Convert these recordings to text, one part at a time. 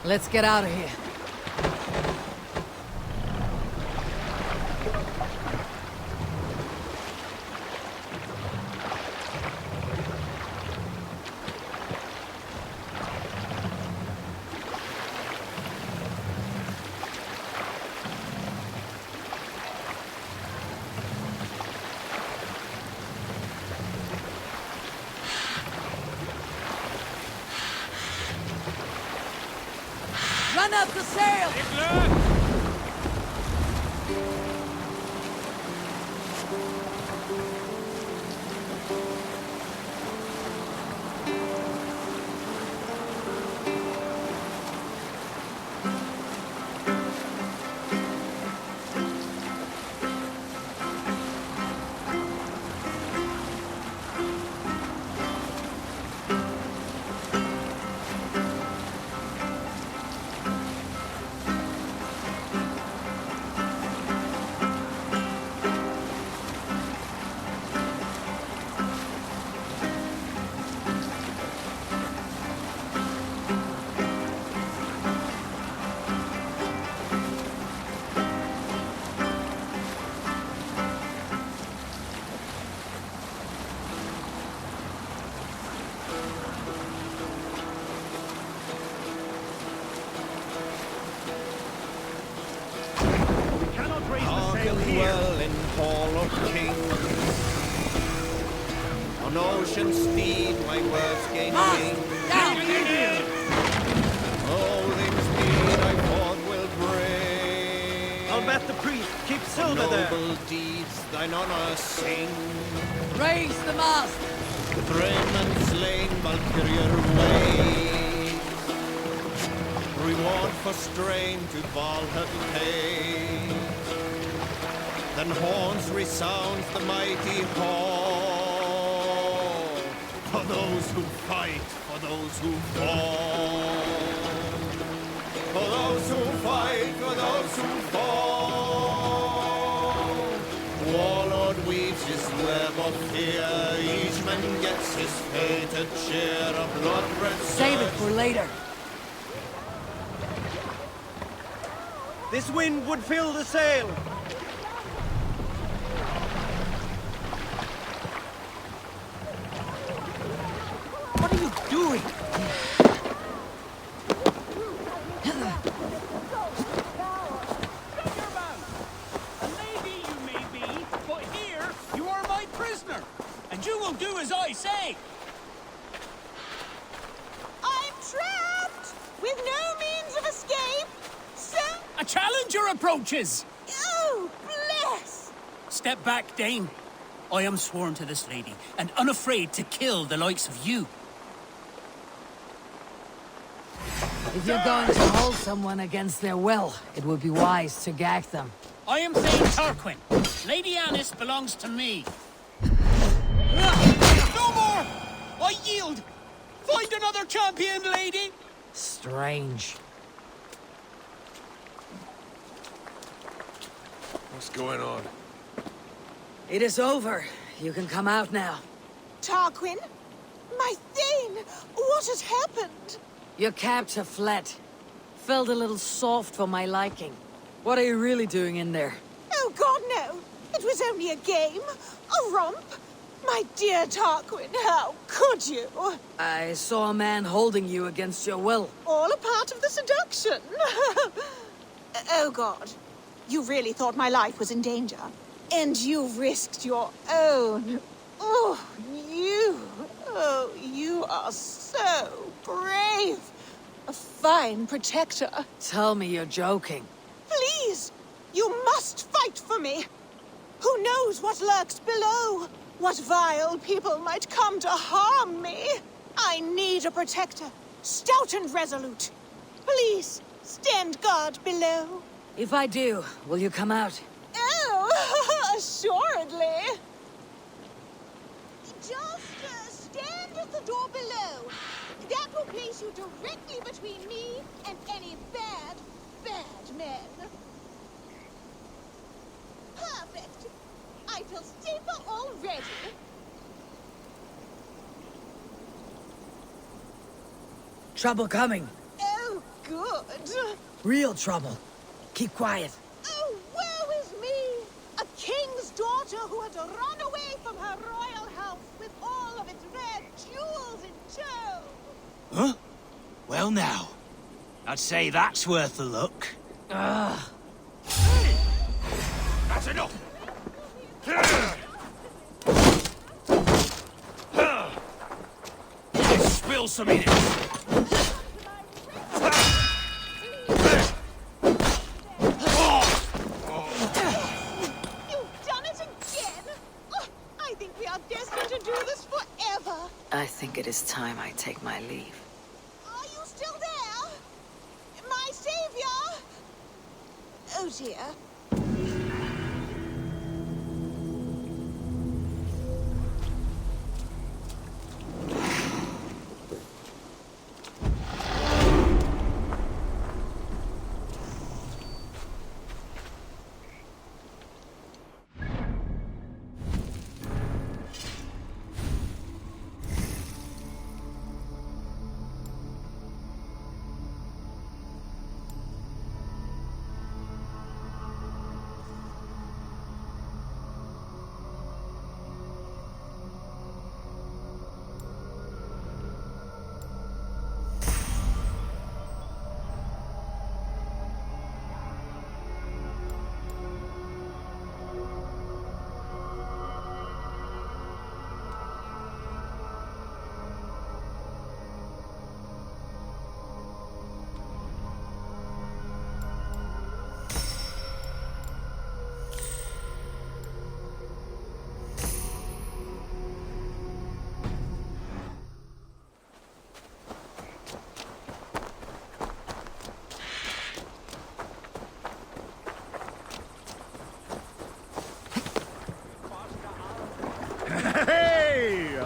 Let's get out of here. Run up the sail! Well in Hall of Kings, on ocean steed my words gain wings. Holding speed I forth will bring. I'll bet the priest keep silver there. Noble deeds thine honor sing. Raise the mast! Grim and slain Valkyrier ways. Reward for strain to Valhalla pays. Then horns resounds the mighty hall. For those who fight, for those who fall. For those who fight, for those who fall. Warlord weaves his web of fear. Each man gets his fated share of blood-red. Save it for later. This wind would fill the sail. What are you doing? A lady you may be, but here you are my prisoner, and you will do as I say. I'm trapped with no means of escape. So, A challenger approaches. oh, bless! Step back, Dame. I am sworn to this lady, and unafraid to kill the likes of you. If you're going to hold someone against their will, it would be wise to gag them. I am Thane Tarquin. Lady Annis belongs to me. No more! I yield! Find another champion, lady! Strange. What's going on? It is over. You can come out now. Tarquin? My Thane! What has happened? Your captor fled. Felt a little soft for my liking. What are you really doing in there? Oh, God, no. It was only a game. A romp. My dear Tarquin, how could you? I saw a man holding you against your will. All a part of the seduction. Oh, God. You really thought my life was in danger. And you risked your own. Oh, you are so brave. A fine protector. Tell me you're joking. Please, you must fight for me. Who knows what lurks below? What vile people might come to harm me? I need a protector, stout and resolute. Please, stand guard below. If I do, will you come out? Oh, assuredly. Just stand at the door below. That will place you directly between me and any bad men. Perfect. I feel safer already. Trouble coming. Oh, good. Real trouble. Keep quiet. Oh, woe is me! A king's daughter who had run away from her royal house with all of its rare jewels in tow. Huh? Well now, I'd say that's worth a look. Ugh. That's enough! Spill some in it! You've done it again! Oh, I think we are destined to do this forever. I think it is time I take my leave. Are you still there? My savior? Oh dear. Hey!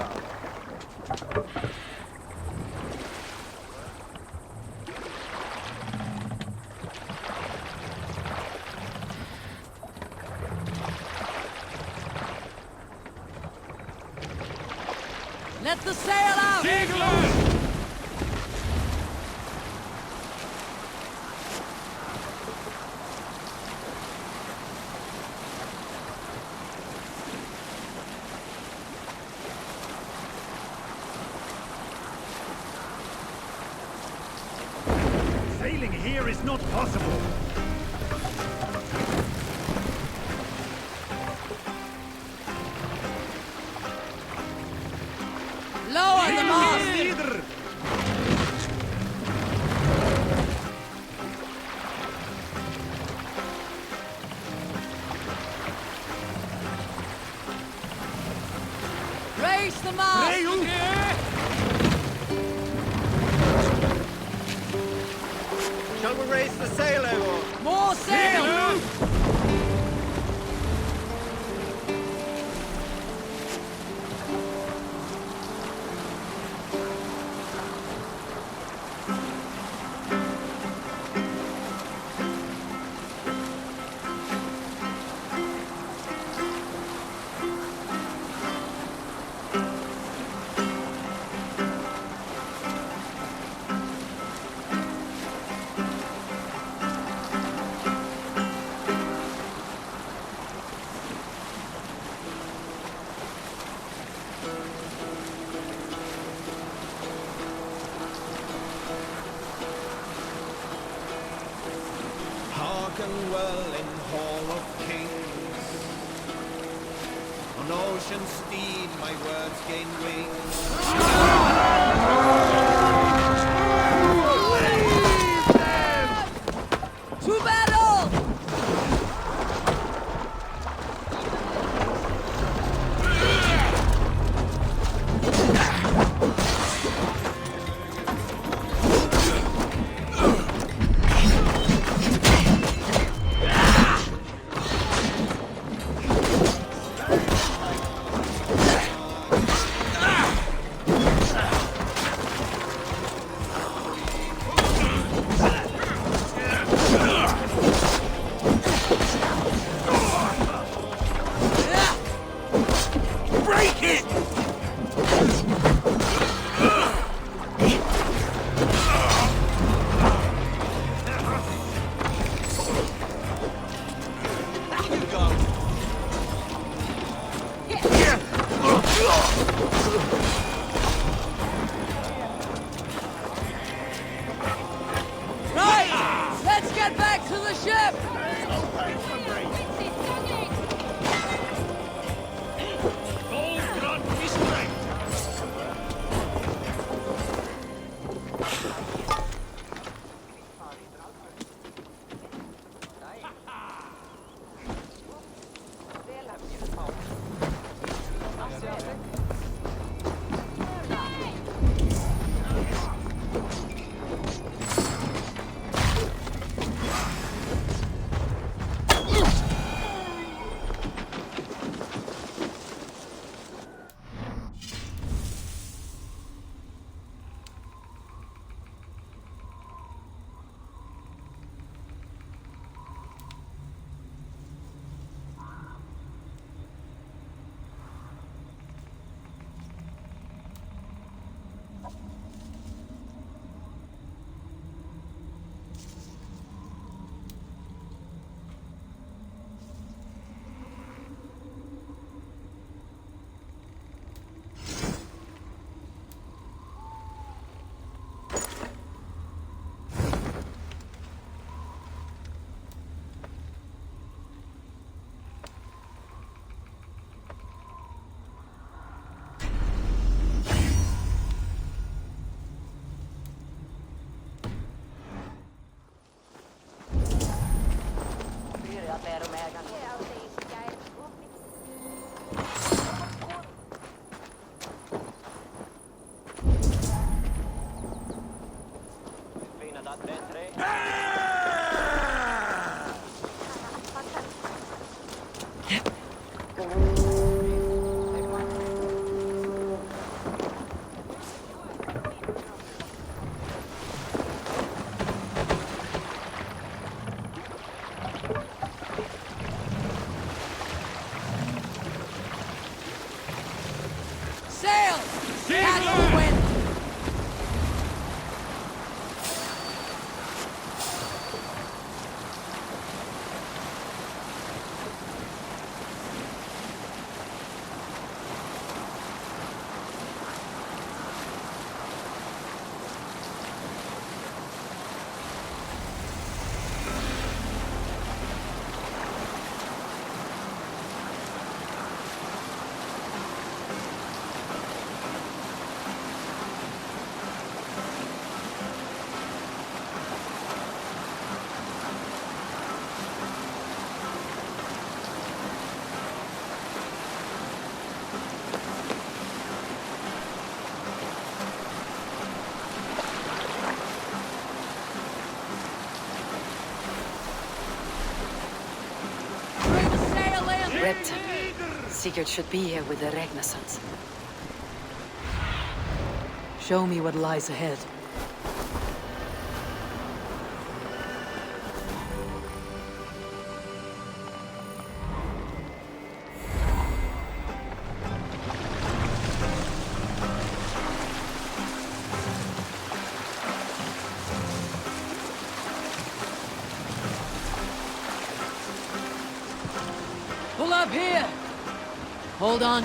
Let the sail out! Sailing here is not possible. Lower the mast! Leader! Raise the mast! Shall we raise the sail, Eivor? More sail! Hearken well in Hall of Kings. On ocean steed my words gain wings. To battle! Catch the wind! Repton. Sigurd should be here with the Regnarsons. Show me what lies ahead. Pull up here! Hold on.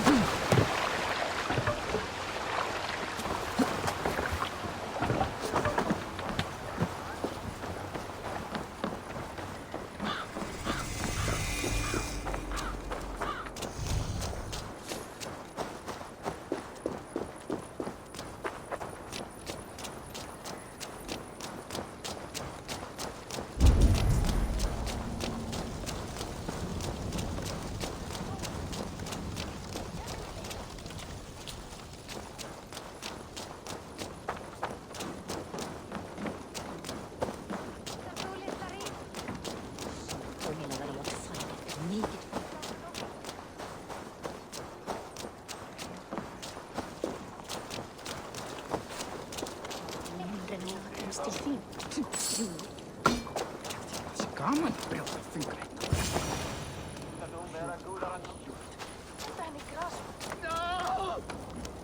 No!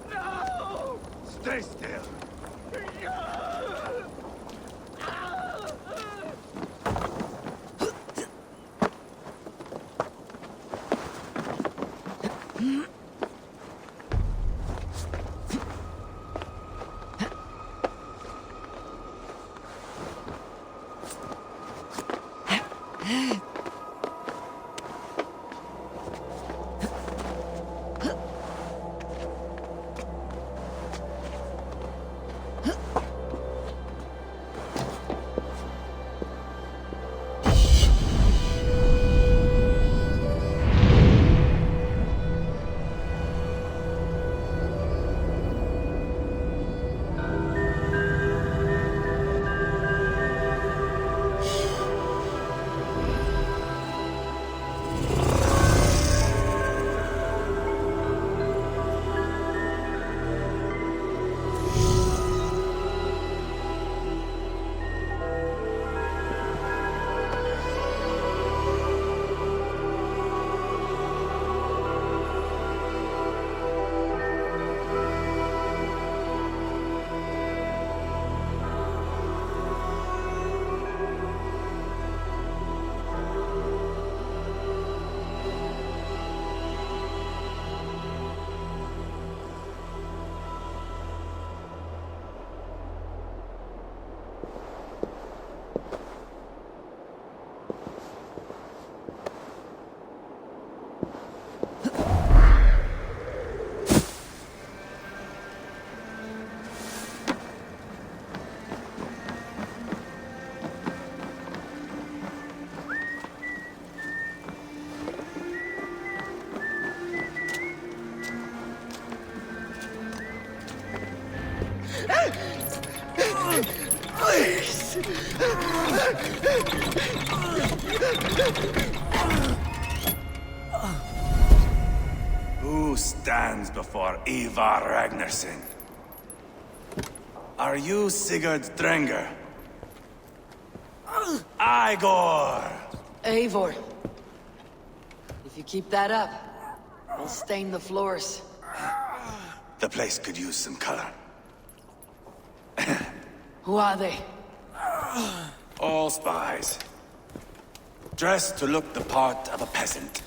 No! Stay still. Who stands before Ivar Ragnarsson? Are you Sigurd Drenger? Igor! Eivor. If you keep that up, I'll stain the floors. The place could use some color. Who are they? All spies. Dressed to look the part of a peasant.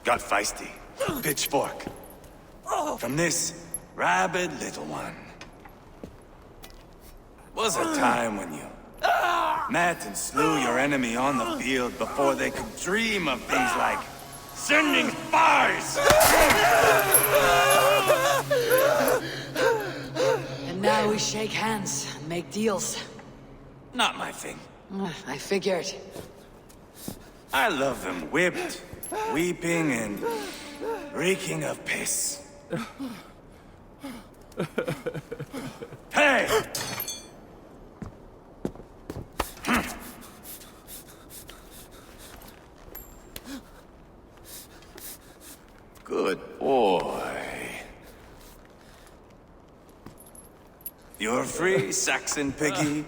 Got feisty. Pitchfork. From this rabid little one. Was a time when you met and slew your enemy on the field before they could dream of things like sending spies! And now we shake hands and make deals. Not my thing. I figured. I love them whipped, weeping, and reeking of piss. Hey! Good boy. You're free, Saxon piggy,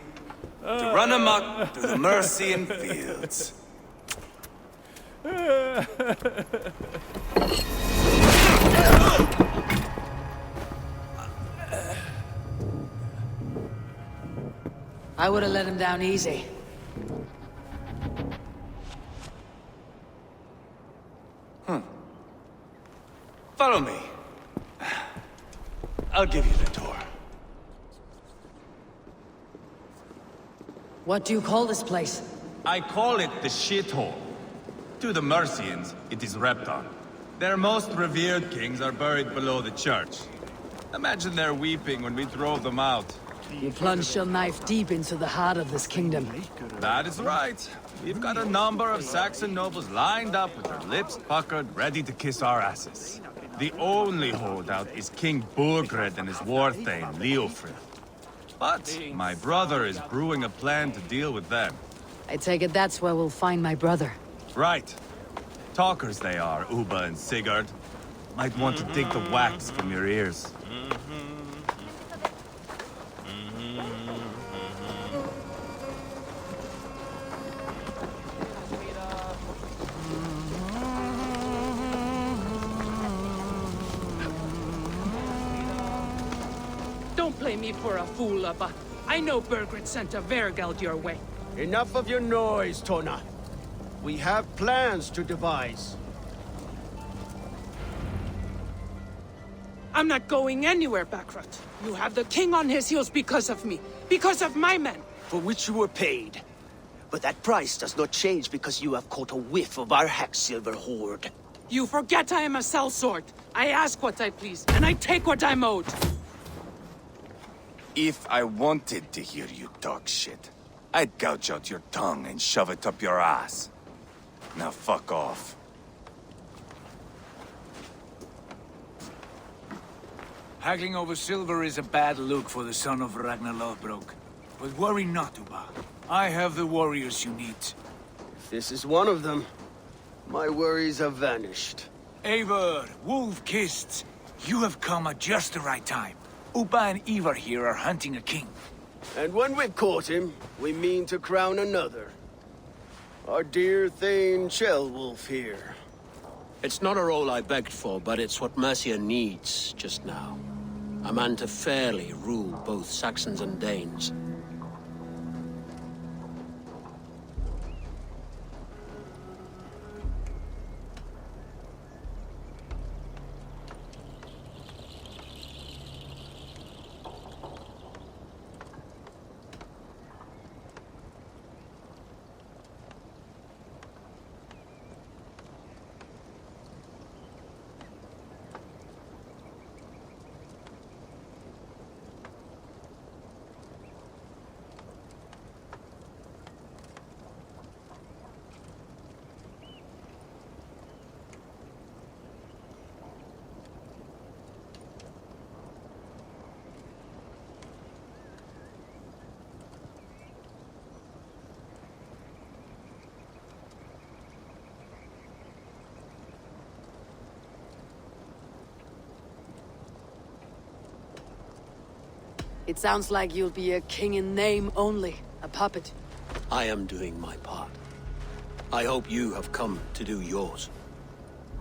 to run amok through the Mercian fields. I would have let him down easy. Follow me. I'll give you the tour. What do you call this place? I call it the shithole. To the Mercians, it is Repton. Their most revered kings are buried below the church. Imagine their weeping when we drove them out. You plunged your knife deep into the heart of this kingdom. That is right. We've got a number of Saxon nobles lined up with their lips puckered, ready to kiss our asses. The only holdout is King Burgred and his war thane, Leofrid. But my brother is brewing a plan to deal with them. I take it that's where we'll find my brother. Right. Talkers they are, Uba and Sigurd. Might want to dig the wax from your ears. Don't play me for a fool, Abba. I know Burgred sent a Vergeld your way. Enough of your noise, Tona. We have plans to devise. I'm not going anywhere, Backrot. You have the king on his heels because of me. Because of my men. For which you were paid. But that price does not change because you have caught a whiff of our Hacksilver hoard. You forget I am a sellsword. I ask what I please, and I take what I'm owed. If I wanted to hear you talk shit, I'd gouge out your tongue and shove it up your ass. Now fuck off. Haggling over silver is a bad look for the son of Ragnar Lothbrok. But worry not, Uba. I have the warriors you need. If this is one of them, my worries have vanished. Eivor, wolf-kissed, you have come at just the right time. Uba and Ivar here are hunting a king. And when we've caught him, we mean to crown another. Our dear Thane Chelwolf here. It's not a role I begged for, but it's what Mercia needs just now. A man to fairly rule both Saxons and Danes. It sounds like you'll be a king in name only, a puppet. I am doing my part. I hope you have come to do yours.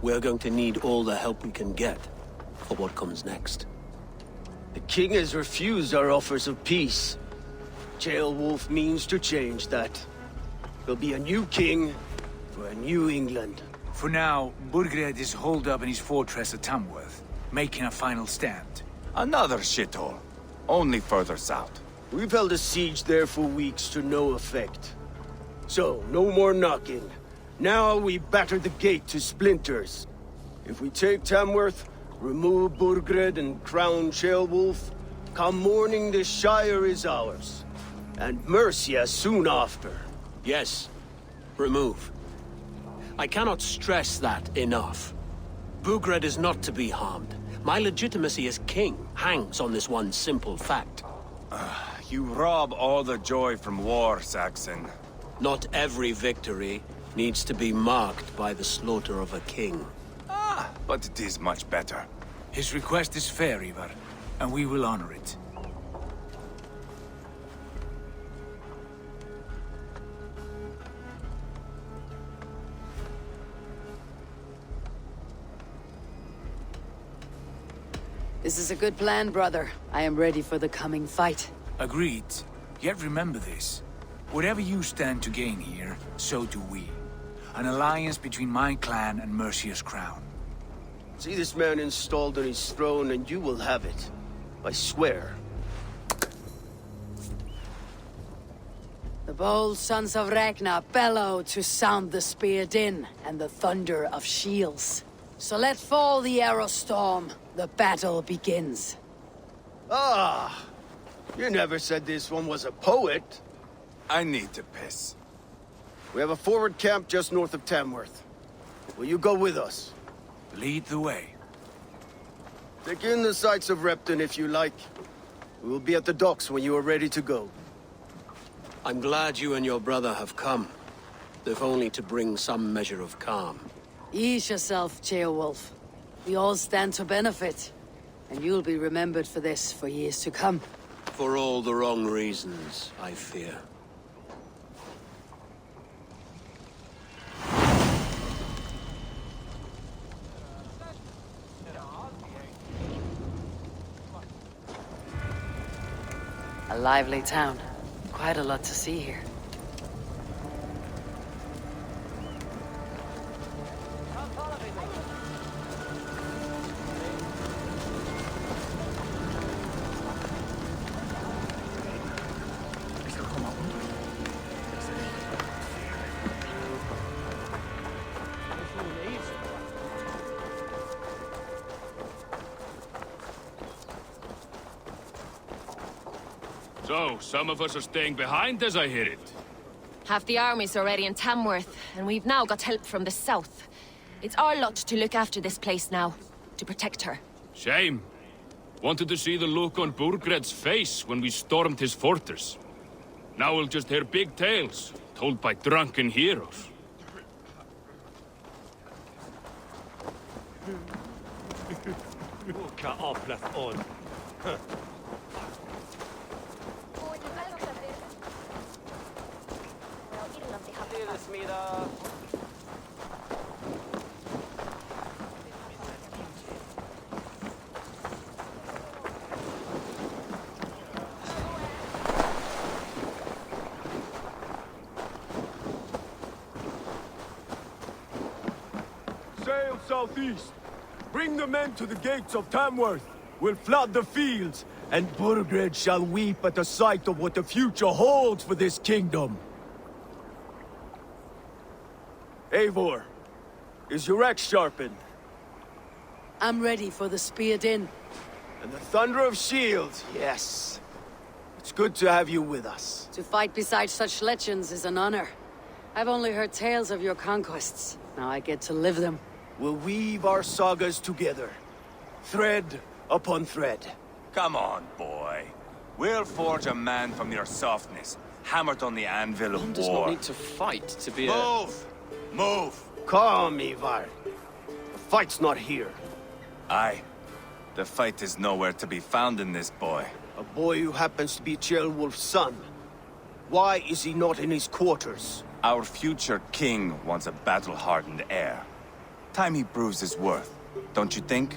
We're going to need all the help we can get. for what comes next. The king has refused our offers of peace. Ceolwulf means to change that. There'll be a new king for a new England. For now, Burgred is holed up in his fortress at Tamworth, making a final stand. Another shithole. Only further south. We've held a siege there for weeks to no effect. So, no more knocking. Now we batter the gate to splinters. If we take Tamworth, remove Burgred and crown Ceolwulf, come morning the Shire is ours. And Mercia soon after. Yes, remove. I cannot stress that enough. Burgred is not to be harmed. My legitimacy as king hangs on this one simple fact. You rob all the joy from war, Saxon. Not every victory needs to be marked by the slaughter of a king. But it is much better. His request is fair, Ivar, and we will honor it. This is a good plan, brother. I am ready for the coming fight. Agreed. Yet remember this. Whatever you stand to gain here, so do we. An alliance between my clan and Mercia's crown. See this man installed on his throne and you will have it. I swear. The bold sons of Ragnar bellow to sound the spear din and the thunder of shields. So let fall the arrow storm. The battle begins. Ah! You never said this one was a poet. I need to piss. We have a forward camp just north of Tamworth. Will you go with us? Lead the way. Take in the sights of Repton if you like. We will be at the docks when you are ready to go. I'm glad you and your brother have come, if only to bring some measure of calm. Ease yourself, Ceolwulf. We all stand to benefit. And you'll be remembered for this for years to come. For all the wrong reasons, I fear. A lively town. Quite a lot to see here. So, some of us are staying behind as I hear it. Half the army's already in Tamworth, and we've now got help from the south. It's our lot to look after this place now, to protect her. Shame. Wanted to see the look on Burgred's face when we stormed his fortress. Now we'll just hear big tales, told by drunken heroes. Sail southeast. Bring the men to the gates of Tamworth. We'll flood the fields, and Burgred shall weep at the sight of what the future holds for this kingdom. Eivor, is your axe sharpened? I'm ready for the spear din. And the thunder of shields, yes. It's good to have you with us. To fight beside such legends is an honor. I've only heard tales of your conquests. Now I get to live them. We'll weave our sagas together, thread upon thread. Come on, boy. We'll forge a man from your softness, hammered on the anvil of war. One does not need to fight to be Move! Move! Calm, Ivar. The fight's not here. Aye. The fight is nowhere to be found in this boy. A boy who happens to be Ceolwulf's son. Why is he not in his quarters? Our future king wants a battle-hardened heir. Time he proves his worth, don't you think?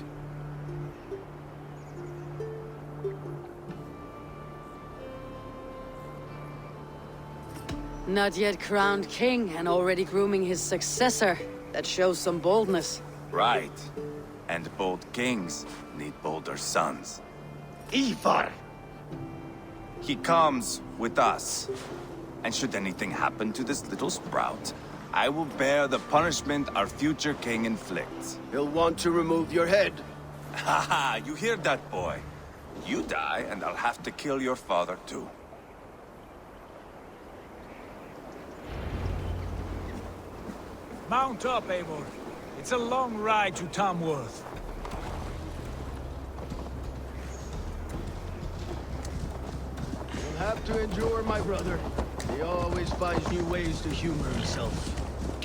Not yet crowned king and already grooming his successor. That shows some boldness. Right. And bold kings need bolder sons. Ivar! He comes with us. And should anything happen to this little sprout, I will bear the punishment our future king inflicts. He'll want to remove your head. Haha, you hear that, boy? You die, and I'll have to kill your father, too. Mount up, Eivor. It's a long ride to Tamworth. You'll have to endure, my brother. He always finds new ways to humor himself.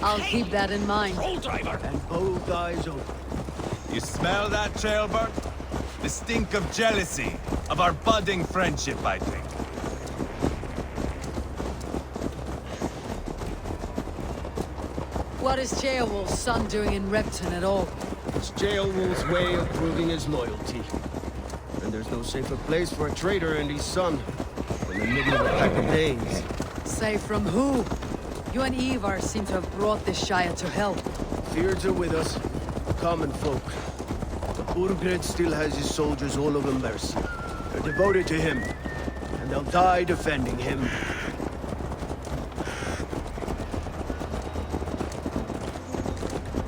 I'll keep that in mind. Troll driver! And both eyes open. You smell that, Ceolbert? The stink of jealousy, of our budding friendship, I think. What is Ceolwulf's son doing in Repton at all? It's Ceolwulf's way of proving his loyalty. And there's no safer place for a traitor and his son than the middle of a pack of Danes. Safe from who? You and Ivar seem to have brought this Shire to hell. Fears are with us, common folk. But Burgred still has his soldiers all over mercy. They're devoted to him, and they'll die defending him.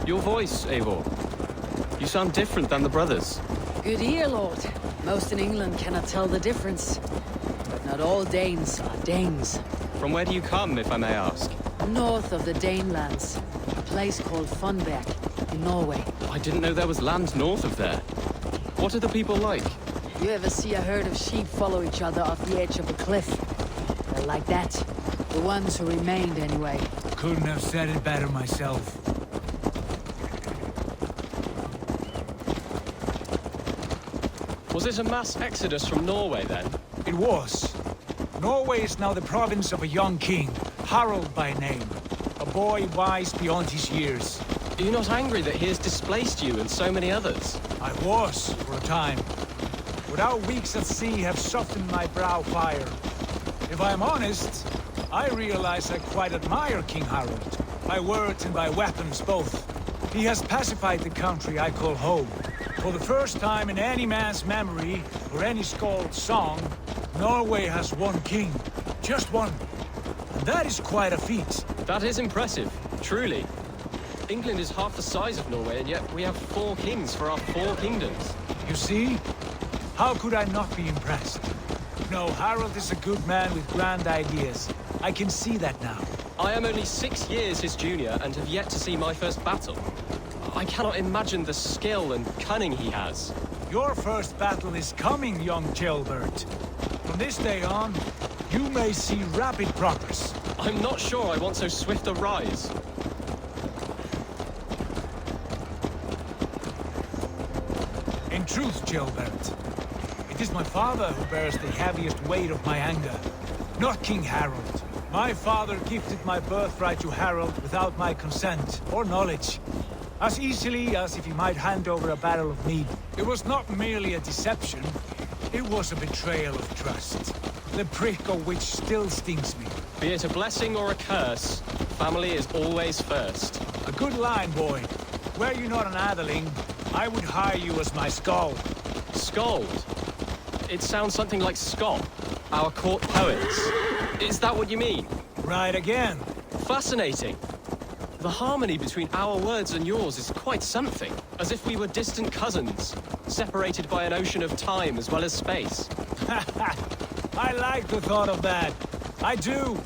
Your voice, Eivor. You sound different than the brothers. Good ear, Lord. Most in England cannot tell the difference. But not all Danes are Danes. From where do you come, if I may ask? North of the Danelands. A place called Funberg, in Norway. I didn't know there was land north of there. What are the people like? You ever see a herd of sheep follow each other off the edge of a cliff? They're like that. The ones who remained, anyway. Couldn't have said it better myself. Was it a mass exodus from Norway, then? It was. Norway is now the province of a young king, Harald by name. A boy wise beyond his years. Are you not angry that he has displaced you and so many others? I was, for a time. But our weeks at sea have softened my brow fire. If I'm honest, I realize I quite admire King Harald. By words and by weapons both. He has pacified the country I call home. For the first time in any man's memory, or any skald's song, Norway has one king. Just one. And that is quite a feat. That is impressive, truly. England is half the size of Norway, and yet we have 4 kings for our 4 kingdoms. You see? How could I not be impressed? No, Harald is a good man with grand ideas. I can see that now. I am only 6 years his junior and have yet to see my first battle. I cannot imagine the skill and cunning he has. Your first battle is coming, young Ceolbert. From this day on, you may see rapid progress. I'm not sure I want so swift a rise. In truth, Ceolbert, it is my father who bears the heaviest weight of my anger, not King Harald. My father gifted my birthright to Harald without my consent or knowledge. As easily as if he might hand over a barrel of mead. It was not merely a deception, it was a betrayal of trust. The prick of which still stings me. Be it a blessing or a curse, family is always first. A good line, boy. Were you not an atheling, I would hire you as my skald. Skald? It sounds something like Scott, our court poets. Is that what you mean? Right again. Fascinating. The harmony between our words and yours is quite something. As if we were distant cousins, separated by an ocean of time as well as space. I like the thought of that. I do.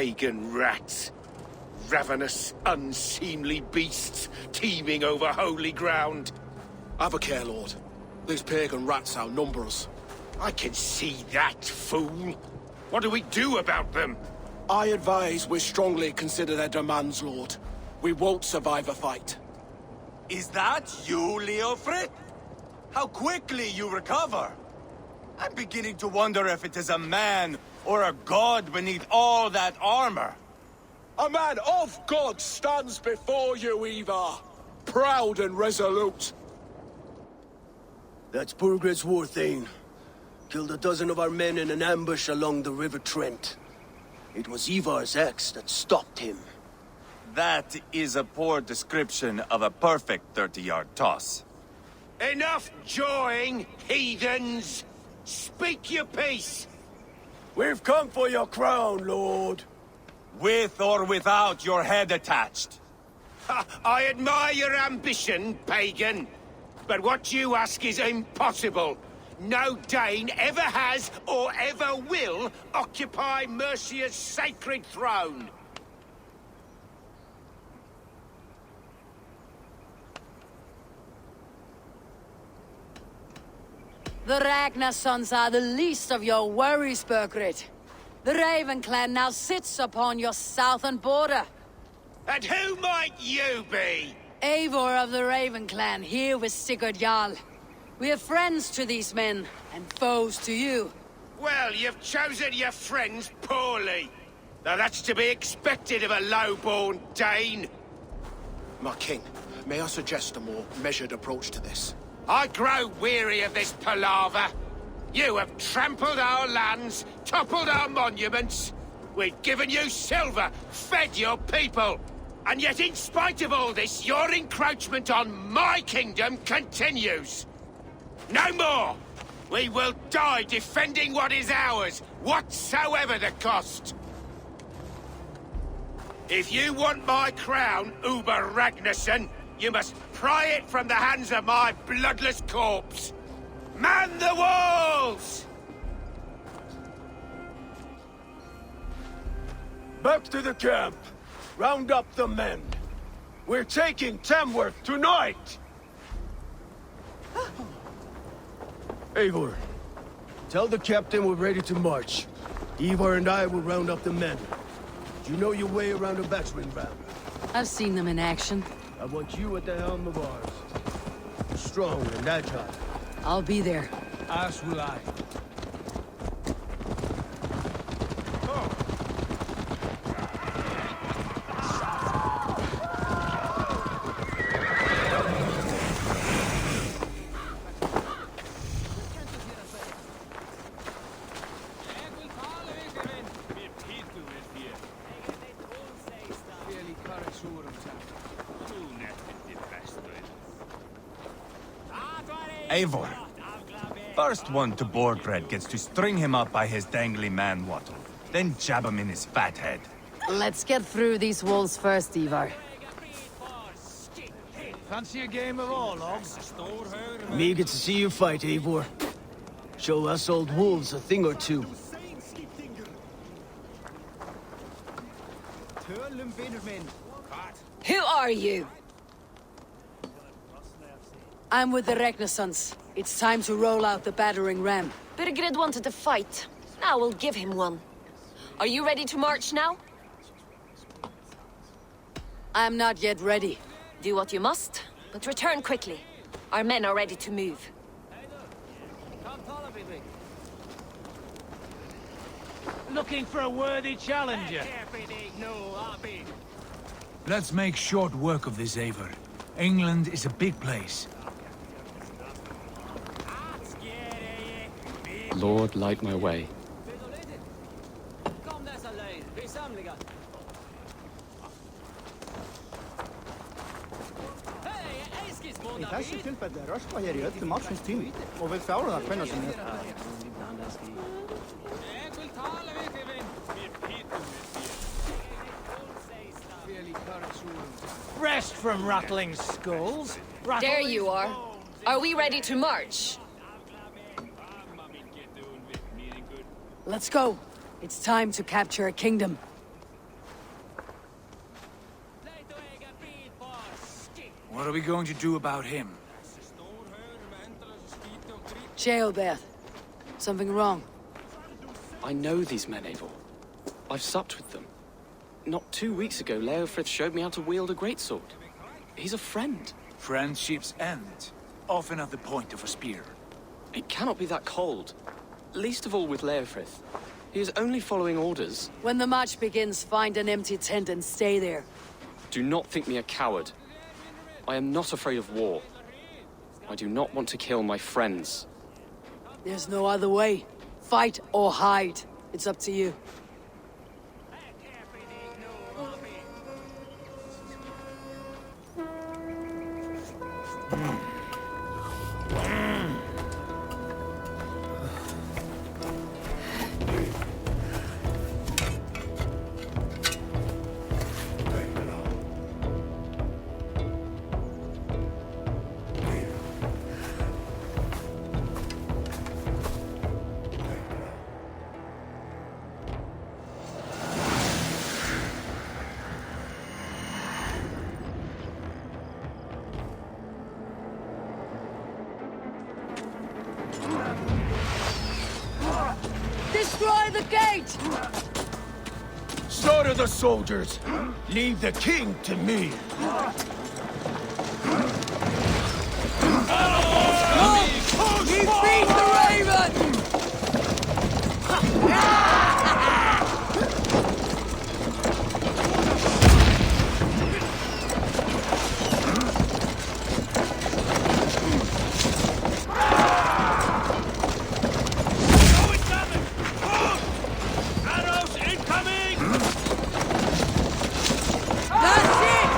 pagan rats. Ravenous, unseemly beasts teeming over holy ground. Have a care, Lord. These pagan rats outnumber us. I can see that, fool. What do we do about them? I advise we strongly consider their demands, Lord. We won't survive a fight. Is that you, Leofrid? How quickly you recover! I'm beginning to wonder if it is a man or a god beneath all that armor. A man of God stands before you, Ivar. Proud and resolute. That's Burgred's Warthane. Killed a dozen of our men in an ambush along the River Trent. It was Ivar's axe that stopped him. That is a poor description of a perfect 30-yard toss. Enough jawing, heathens! Speak your piece! We've come for your crown, Lord. With or without your head attached. Ha, I admire your ambition, pagan. But what you ask is impossible. No Dane ever has or ever will occupy Mercia's sacred throne. The Ragnar sons are the least of your worries, Burgred. The Raven clan now sits upon your southern border. And who might you be? Eivor of the Raven clan, here with Sigurd Jarl. We are friends to these men, and foes to you. Well, you've chosen your friends poorly. Now that's to be expected of a low-born Dane. My king, may I suggest a more measured approach to this? I grow weary of this palaver. You have trampled our lands, toppled our monuments. We've given you silver, fed your people. And yet in spite of all this, your encroachment on my kingdom continues. No more! We will die defending what is ours, whatsoever the cost. If you want my crown, Uber Ragnarsson, you must pry it from the hands of my bloodless corpse. Man the walls! Back to the camp. Round up the men. We're taking Tamworth tonight! Eivor, tell the captain we're ready to march. Ivar and I will round up the men. Do you know your way around a battering ram? I've seen them in action. I want you at the helm of ours. Strong and agile. I'll be there. As will I. Eivor. First one to Borgred gets to string him up by his dangly man-wattle, then jab him in his fat head. Let's get through these walls first, Ivar. Fancy a game of all, logs? Me get to see you fight, Eivor. Show us old wolves a thing or two. Who are you? I'm with the Ragnarsons. It's time to roll out the battering ram. Burgred wanted to fight. Now we'll give him one. Are you ready to march now? I'm not yet ready. Do what you must, but return quickly. Our men are ready to move. Looking for a worthy challenger. Let's make short work of this, Eivor. England is a big place. Lord, light my way. I þessu tilfelli röskva hér í öllum ársins tími og við fjárum það hvenær sem er. Rest from rattling skulls. There you are. Are we ready to march? Let's go. It's time to capture a kingdom. What are we going to do about him? Sheobeth. Something wrong? I know these men, Eivor. I've supped with them. Not 2 weeks ago, Leofrith showed me how to wield a greatsword. He's a friend. Friendships end, often at the point of a spear. It cannot be that cold. Least of all with Leofrith. He is only following orders. When the match begins, find an empty tent and stay there. Do not think me a coward. I am not afraid of war. I do not want to kill my friends. There's no other way. Fight or hide. It's up to you. Destroy the gate! Slaughter the soldiers! Leave the king to me! We beat the raven! Arrows incoming! That's it!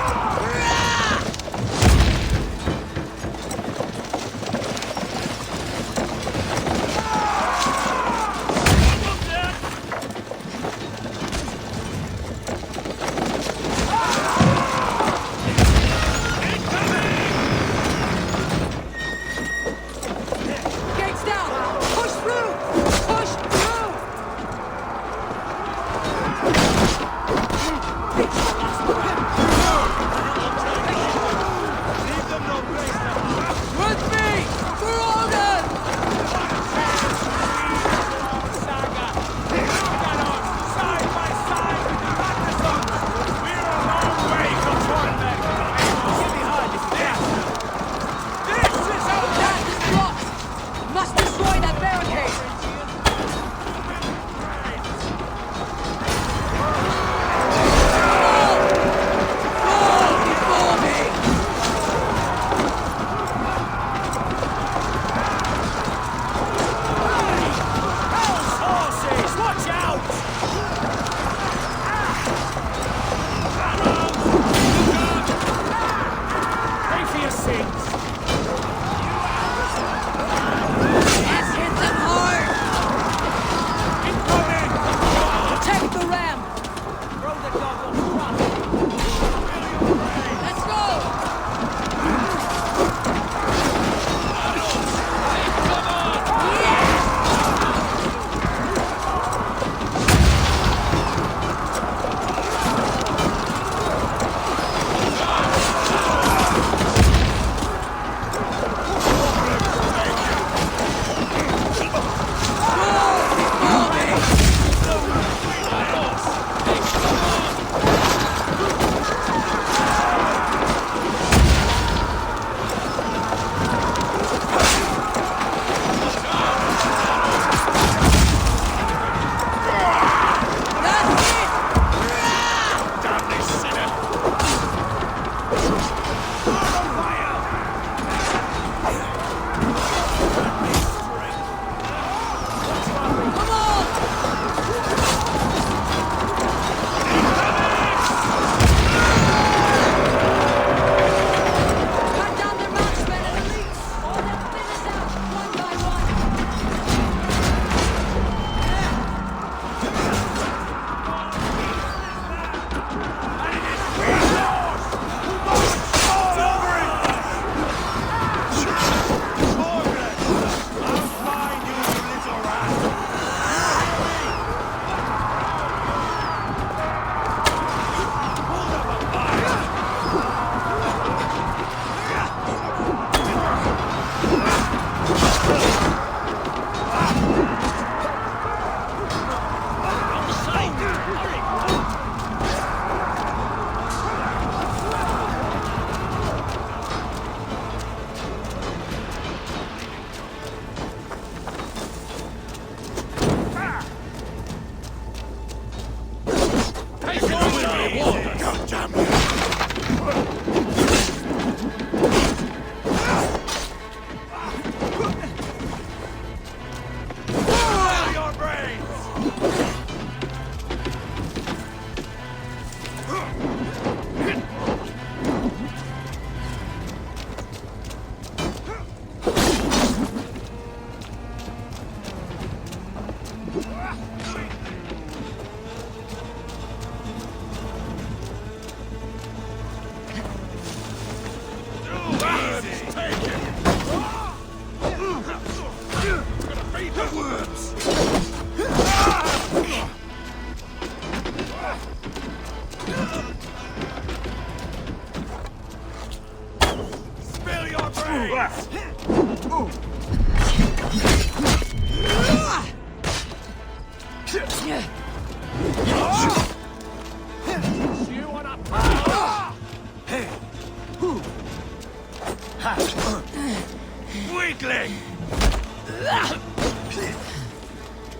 Weakling!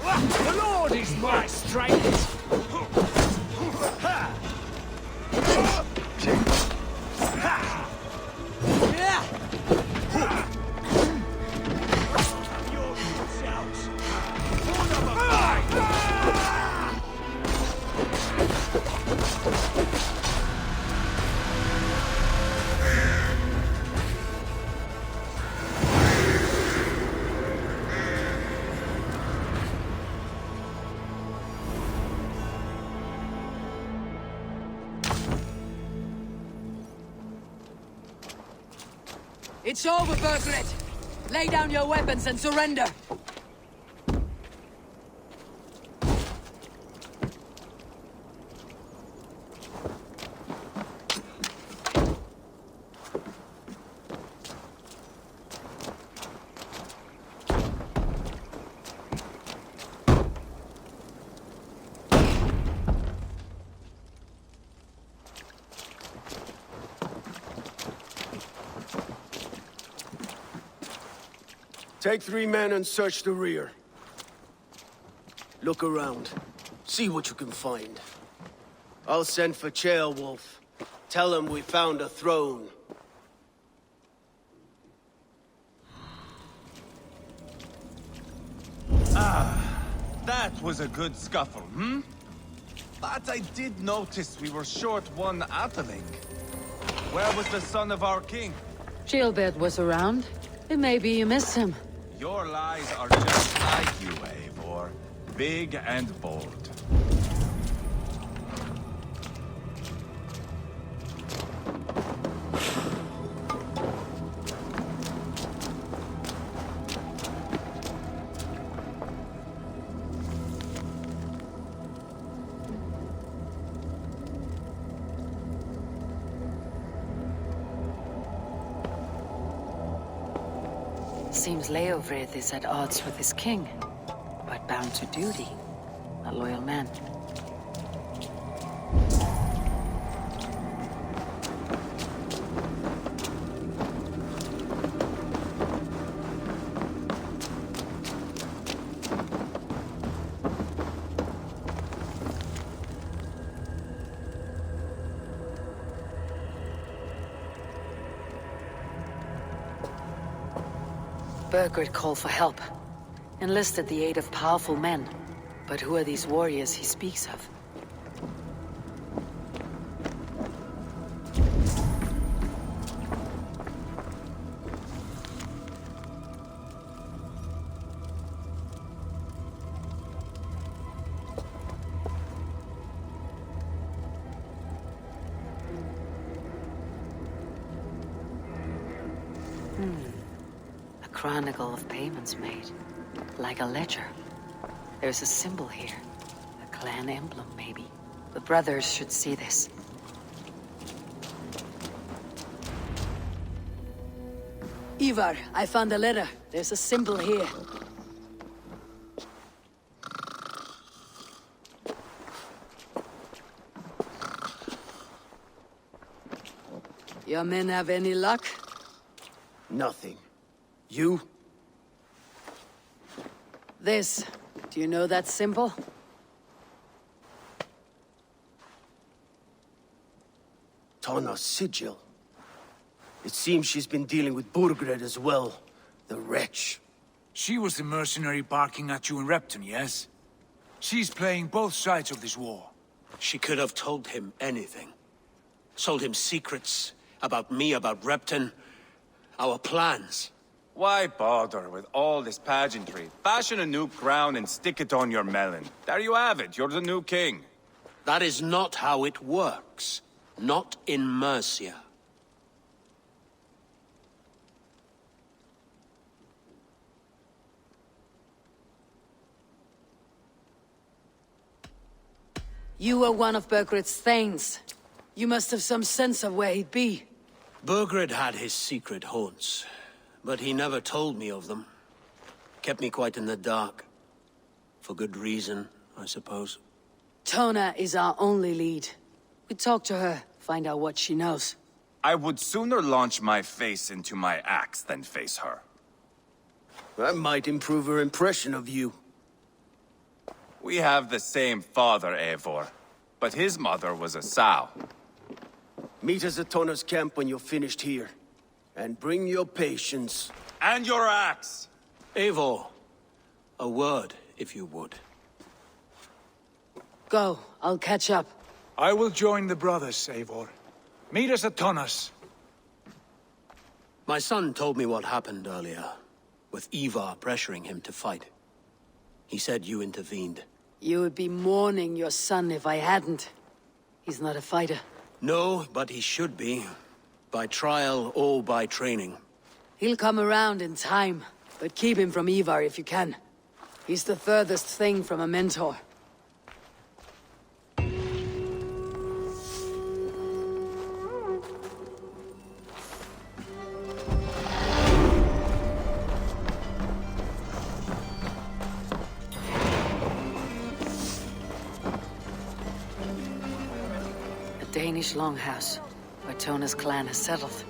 The Lord is my strength! It's over, Burgred! Lay down your weapons and surrender! Take 3 men and search the rear. Look around. See what you can find. I'll send for Ceolwulf. Tell him we found a throne. That was a good scuffle, hmm? But I did notice we were short one atheling. Where was the son of our king? Gilbert was around. It may be you missed him. Your lies are just like you, Eivor. Big and bold. Seems Leofrith is at odds with his king, but bound to duty. A loyal man. Burgred called for help. Enlisted the aid of powerful men. But who are these warriors he speaks of? Chronicle of payments made. Like a ledger. There's a symbol here. A clan emblem, maybe. The brothers should see this. Ivar, I found a letter. There's a symbol here. Your men have any luck? Nothing. You? This. Do you know that symbol? Tana's sigil. It seems she's been dealing with Burgred as well. The wretch. She was the mercenary barking at you in Repton, yes? She's playing both sides of this war. She could have told him anything. Sold him secrets about me, about Repton, our plans. Why bother with all this pageantry? Fashion a new crown and stick it on your melon. There you have it, you're the new king. That is not how it works. Not in Mercia. You were one of Burgred's thanes. You must have some sense of where he'd be. Burgred had his secret haunts. but he never told me of them. Kept me quite in the dark. For good reason, I suppose. Tona is our only lead. We talk to her, find out what she knows. I would sooner launch my face into my axe than face her. That might improve her impression of you. We have the same father, Eivor, but his mother was a sow. Meet us at Tona's camp when you're finished here. And bring your patience. And your axe! Eivor, a word, if you would. Go, I'll catch up. I will join the brothers, Eivor. Meet us at Tonas. My son told me what happened earlier, with Ivar pressuring him to fight. He said you intervened. You would be mourning your son if I hadn't. He's not a fighter. No, but he should be. By trial or by training. He'll come around in time, but keep him from Ivar if you can. He's the furthest thing from a mentor. A Danish longhouse, where Tona's clan has settled.